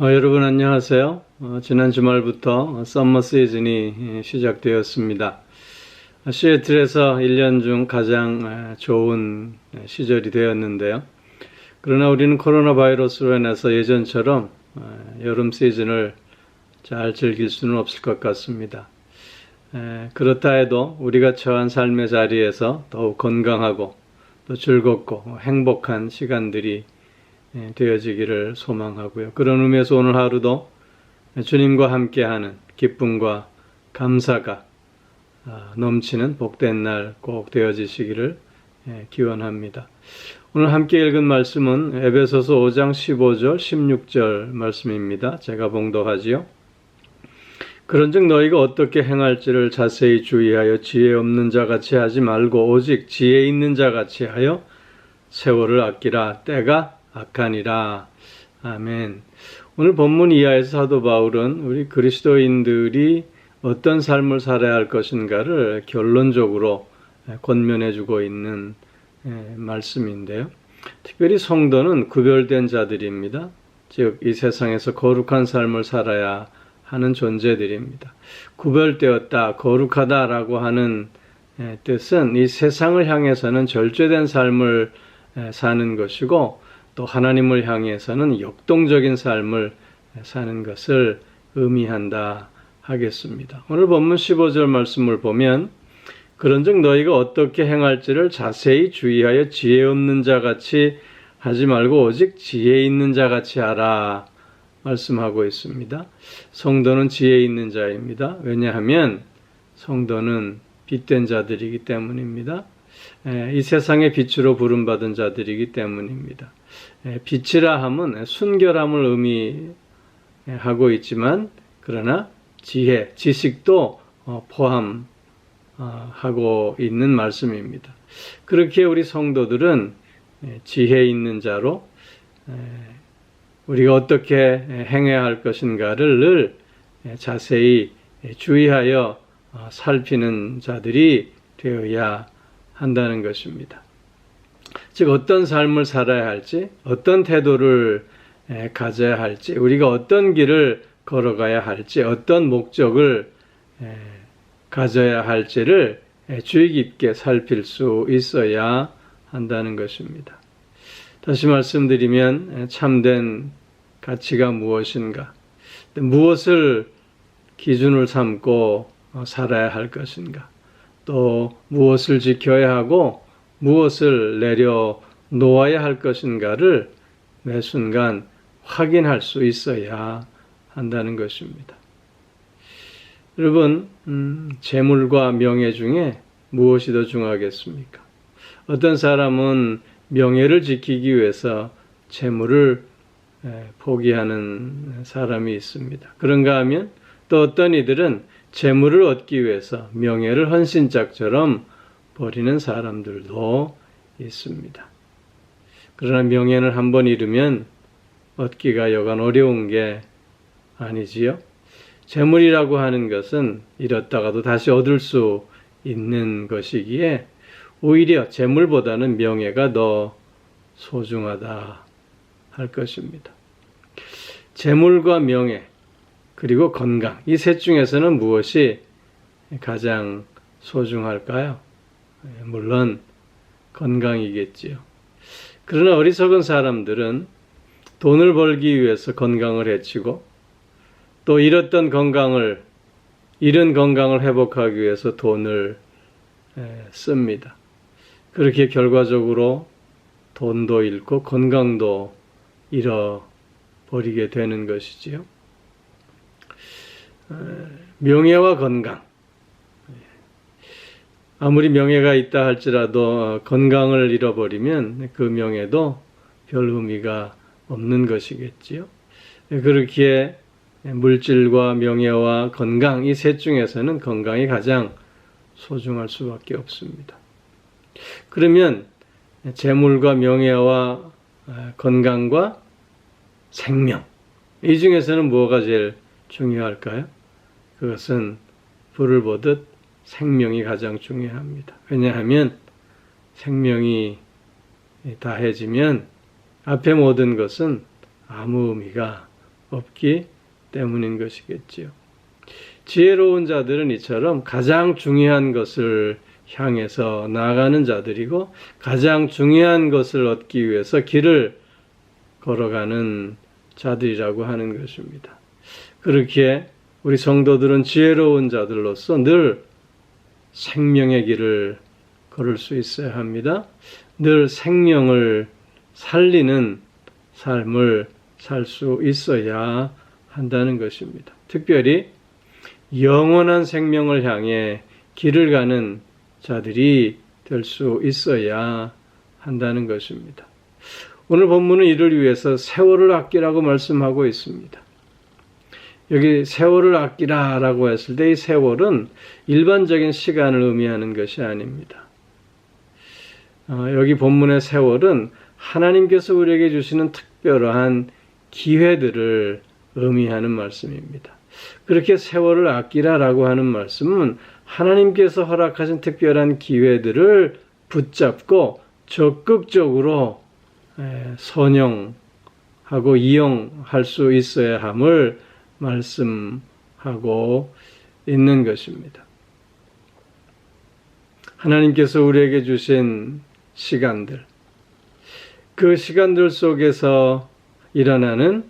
여러분 안녕하세요. 지난 주말부터 썸머 시즌이 시작되었습니다. 시애틀에서 1년 중 가장 좋은 시절이 되었는데요. 그러나 우리는 코로나 바이러스로 인해서 예전처럼 여름 시즌을 잘 즐길 수는 없을 것 같습니다. 그렇다 해도 우리가 처한 삶의 자리에서 더욱 건강하고 또 즐겁고 행복한 시간들이 되어지기를 소망하고요. 그런 의미에서 오늘 하루도 주님과 함께하는 기쁨과 감사가 넘치는 복된 날 꼭 되어지시기를 기원합니다. 오늘 함께 읽은 말씀은 에베소서 5장 15절 16절 말씀입니다. 제가 봉독하지요. 그런즉 너희가 어떻게 행할지를 자세히 주의하여 지혜 없는 자같이 하지 말고 오직 지혜 있는 자같이 하여 세월을 아끼라. 때가 악하니라. 아멘. 오늘 본문 이하에서 사도 바울은 우리 그리스도인들이 어떤 삶을 살아야 할 것인가를 결론적으로 권면해주고 있는 말씀인데요. 특별히 성도는 구별된 자들입니다. 즉 이 세상에서 거룩한 삶을 살아야 하는 존재들입니다. 구별되었다, 거룩하다라고 하는 뜻은 이 세상을 향해서는 절제된 삶을 사는 것이고 또 하나님을 향해서는 역동적인 삶을 사는 것을 의미한다 하겠습니다. 오늘 본문 15절 말씀을 보면 그런즉 너희가 어떻게 행할지를 자세히 주의하여 지혜 없는 자같이 하지 말고 오직 지혜 있는 자같이 하라 말씀하고 있습니다. 성도는 지혜 있는 자입니다. 왜냐하면 성도는 빛된 자들이기 때문입니다. 이 세상의 빛으로 부름받은 자들이기 때문입니다. 빛이라 함은 순결함을 의미하고 있지만 그러나 지혜, 지식도 포함하고 있는 말씀입니다. 그렇게 우리 성도들은 지혜 있는 자로 우리가 어떻게 행해야 할 것인가를 늘 자세히 주의하여 살피는 자들이 되어야 한다는 것입니다. 즉 어떤 삶을 살아야 할지, 어떤 태도를 가져야 할지, 우리가 어떤 길을 걸어가야 할지, 어떤 목적을 가져야 할지를 주의 깊게 살필 수 있어야 한다는 것입니다. 다시 말씀드리면 참된 가치가 무엇인가, 무엇을 기준을 삼고 살아야 할 것인가, 또 무엇을 지켜야 하고 무엇을 내려놓아야 할 것인가를 매 순간 확인할 수 있어야 한다는 것입니다. 여러분, 재물과 명예 중에 무엇이 더 중요하겠습니까? 어떤 사람은 명예를 지키기 위해서 재물을 포기하는 사람이 있습니다. 그런가 하면 또 어떤 이들은 재물을 얻기 위해서 명예를 헌신짝처럼 버리는 사람들도 있습니다. 그러나 명예는 한번 잃으면 얻기가 여간 어려운 게 아니지요. 재물이라고 하는 것은 잃었다가도 다시 얻을 수 있는 것이기에 오히려 재물보다는 명예가 더 소중하다 할 것입니다. 재물과 명예 그리고 건강, 이 셋 중에서는 무엇이 가장 소중할까요? 물론 건강이겠지요. 그러나 어리석은 사람들은 돈을 벌기 위해서 건강을 해치고 또 잃은 건강을 회복하기 위해서 돈을 씁니다. 그렇게 결과적으로 돈도 잃고 건강도 잃어버리게 되는 것이지요. 명예와 건강, 아무리 명예가 있다 할지라도 건강을 잃어버리면 그 명예도 별 의미가 없는 것이겠지요. 그렇기에 물질과 명예와 건강, 이 셋 중에서는 건강이 가장 소중할 수밖에 없습니다. 그러면 재물과 명예와 건강과 생명, 이 중에서는 뭐가 제일 중요할까요? 그것은 불을 보듯 생명이 가장 중요합니다. 왜냐하면 생명이 다해지면 앞에 모든 것은 아무 의미가 없기 때문인 것이겠지요. 지혜로운 자들은 이처럼 가장 중요한 것을 향해서 나아가는 자들이고 가장 중요한 것을 얻기 위해서 길을 걸어가는 자들이라고 하는 것입니다. 그렇기에 우리 성도들은 지혜로운 자들로서 늘 생명의 길을 걸을 수 있어야 합니다. 늘 생명을 살리는 삶을 살 수 있어야 한다는 것입니다. 특별히 영원한 생명을 향해 길을 가는 자들이 될 수 있어야 한다는 것입니다. 오늘 본문은 이를 위해서 세월을 아끼라고 말씀하고 있습니다. 여기 세월을 아끼라라고 했을 때 이 세월은 일반적인 시간을 의미하는 것이 아닙니다. 여기 본문의 세월은 하나님께서 우리에게 주시는 특별한 기회들을 의미하는 말씀입니다. 그렇게 세월을 아끼라라고 하는 말씀은 하나님께서 허락하신 특별한 기회들을 붙잡고 적극적으로 선용하고 이용할 수 있어야 함을 말씀하고 있는 것입니다. 하나님께서 우리에게 주신 시간들, 그 시간들 속에서 일어나는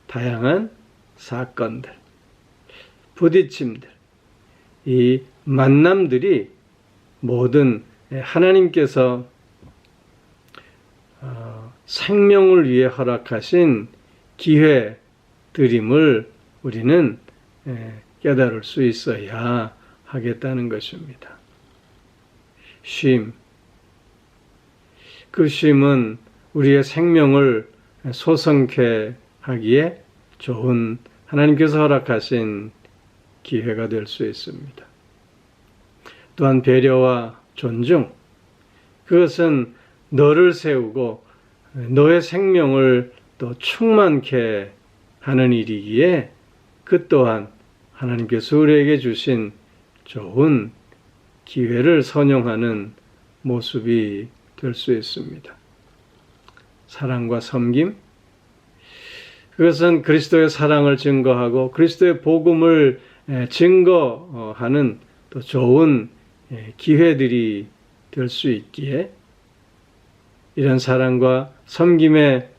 다양한 사건들, 부딪힘들, 이 만남들이 모든 하나님께서 생명을 위해 허락하신 기회들임을 우리는 깨달을 수 있어야 하겠다는 것입니다. 쉼, 그 쉼은 우리의 생명을 소성케 하기에 좋은 하나님께서 허락하신 기회가 될 수 있습니다. 또한 배려와 존중, 그것은 너를 세우고 너의 생명을 또 충만케 하는 일이기에 그 또한 하나님께서 우리에게 주신 좋은 기회를 선용하는 모습이 될 수 있습니다. 사랑과 섬김, 그것은 그리스도의 사랑을 증거하고 그리스도의 복음을 증거하는 또 좋은 기회들이 될 수 있기에 이런 사랑과 섬김의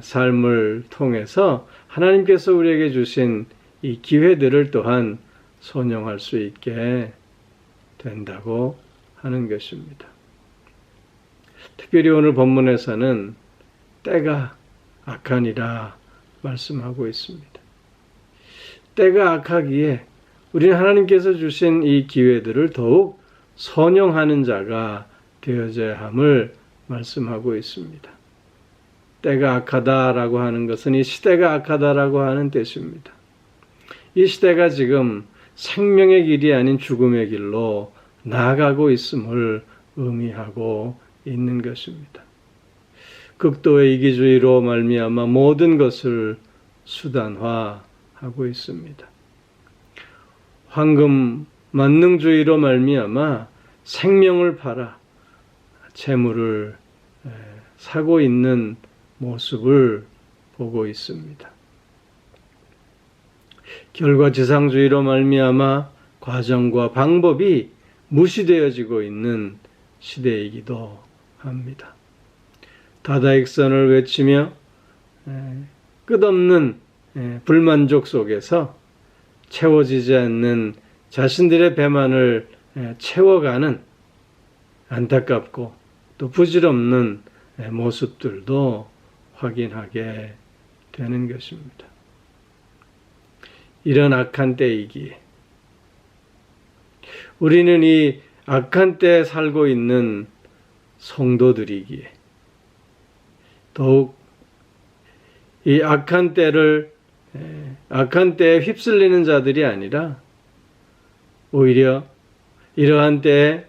삶을 통해서 하나님께서 우리에게 주신 이 기회들을 또한 선용할 수 있게 된다고 하는 것입니다. 특별히 오늘 본문에서는 때가 악하니라 말씀하고 있습니다. 때가 악하기에 우리는 하나님께서 주신 이 기회들을 더욱 선용하는 자가 되어져야 함을 말씀하고 있습니다. 때가 악하다라고 하는 것은 이 시대가 악하다라고 하는 뜻입니다. 이 시대가 지금 생명의 길이 아닌 죽음의 길로 나아가고 있음을 의미하고 있는 것입니다. 극도의 이기주의로 말미암아 모든 것을 수단화하고 있습니다. 황금 만능주의로 말미암아 생명을 팔아 재물을 사고 있는 모습을 보고 있습니다. 결과지상주의로 말미암아 과정과 방법이 무시되어지고 있는 시대이기도 합니다. 다다익선을 외치며 끝없는 불만족 속에서 채워지지 않는 자신들의 배만을 채워가는 안타깝고 또 부질없는 모습들도 확인하게 되는 것입니다. 이런 악한 때이기에 우리는 이 악한 때에 살고 있는 성도들이기에 더욱 이 악한 때에 휩쓸리는 자들이 아니라 오히려 이러한 때에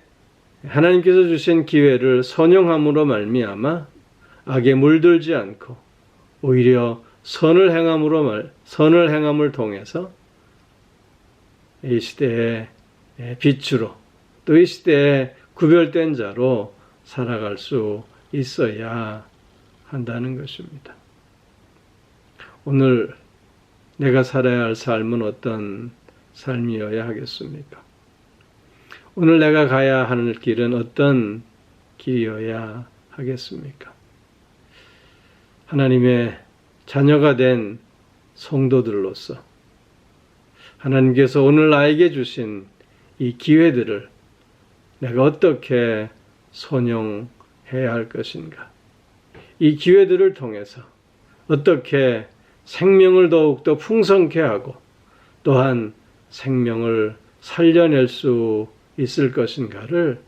하나님께서 주신 기회를 선용함으로 말미암아 악에 물들지 않고 오히려 선을 행함을 통해서 이 시대의 빛으로 또 이 시대에 구별된 자로 살아갈 수 있어야 한다는 것입니다. 오늘 내가 살아야 할 삶은 어떤 삶이어야 하겠습니까? 오늘 내가 가야 하는 길은 어떤 길이어야 하겠습니까? 하나님의 자녀가 된 성도들로서 하나님께서 오늘 나에게 주신 이 기회들을 내가 어떻게 선용해야 할 것인가? 이 기회들을 통해서 어떻게 생명을 더욱더 풍성케 하고 또한 생명을 살려낼 수 있을 것인가를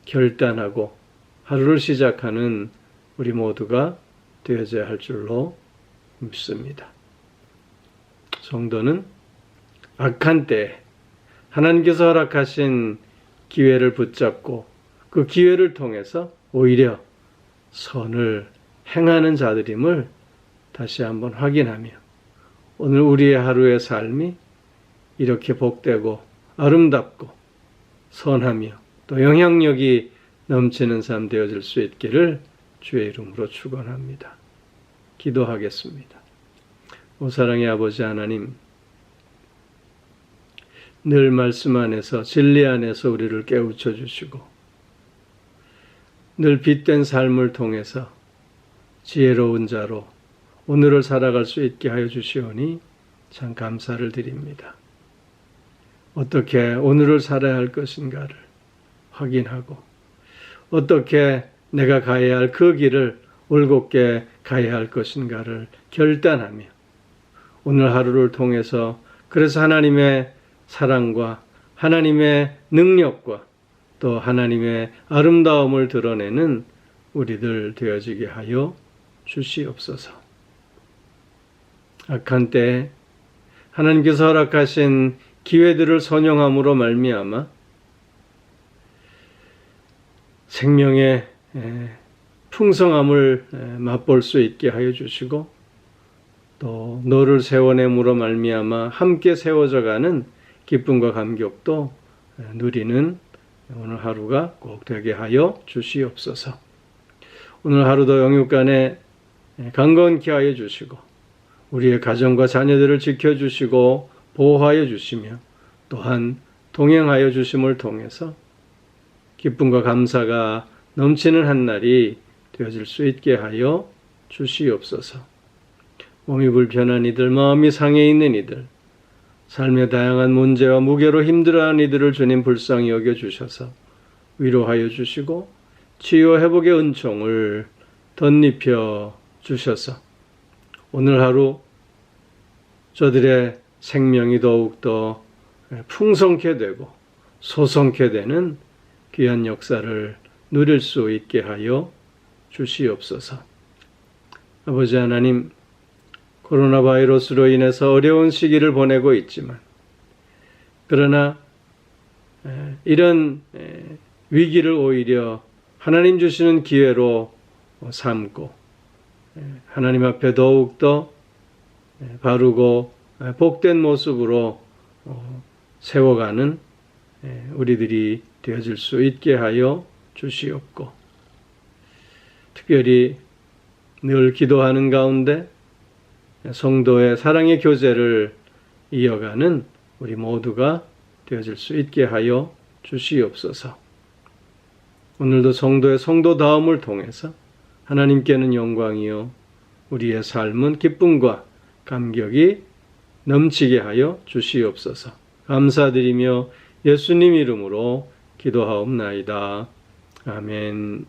결단하고 하루를 시작하는 우리 모두가 되어져야 할 줄로 믿습니다. 성도는 악한 때에 하나님께서 허락하신 기회를 붙잡고 그 기회를 통해서 오히려 선을 행하는 자들임을 다시 한번 확인하며 오늘 우리의 하루의 삶이 이렇게 복되고 아름답고 선하며 또 영향력이 넘치는 삶 되어질 수 있기를 주의 이름으로 축원합니다. 기도하겠습니다. 오 사랑의 아버지 하나님, 늘 말씀 안에서 진리 안에서 우리를 깨우쳐 주시고 늘 빛된 삶을 통해서 지혜로운 자로 오늘을 살아갈 수 있게 하여 주시오니 참 감사를 드립니다. 어떻게 오늘을 살아야 할 것인가를 확인하고 어떻게 내가 가야 할 그 길을 올곧게 가야 할 것인가를 결단하며 오늘 하루를 통해서 그래서 하나님의 사랑과 하나님의 능력과 또 하나님의 아름다움을 드러내는 우리들 되어지게 하여 주시옵소서. 악한 때에 하나님께서 허락하신 기회들을 선용함으로 말미암아 생명의 풍성함을 맛볼 수 있게 하여 주시고 또 너를 세워냄으로 말미암아 함께 세워져가는 기쁨과 감격도 누리는 오늘 하루가 꼭 되게 하여 주시옵소서. 오늘 하루도 영육간에 강건케 하여 주시고 우리의 가정과 자녀들을 지켜주시고 보호하여 주시며 또한 동행하여 주심을 통해서 기쁨과 감사가 넘치는 한 날이 되어질 수 있게 하여 주시옵소서. 몸이 불편한 이들, 마음이 상해 있는 이들, 삶의 다양한 문제와 무게로 힘들어하는 이들을 주님 불쌍히 여겨주셔서 위로하여 주시고 치유와 회복의 은총을 덧입혀 주셔서 오늘 하루 저들의 생명이 더욱더 풍성케 되고 소성케 되는 귀한 역사를 누릴 수 있게 하여 주시옵소서. 아버지 하나님, 코로나 바이러스로 인해서 어려운 시기를 보내고 있지만 그러나 이런 위기를 오히려 하나님 주시는 기회로 삼고 하나님 앞에 더욱더 바르고 복된 모습으로 세워가는 우리들이 되어질 수 있게 하여 주시옵고 특별히 늘 기도하는 가운데 성도의 사랑의 교제를 이어가는 우리 모두가 되어질 수 있게 하여 주시옵소서. 오늘도 성도의 성도다움을 통해서 하나님께는 영광이요 우리의 삶은 기쁨과 감격이 넘치게 하여 주시옵소서. 감사드리며 예수님 이름으로 기도하옵나이다. 아멘.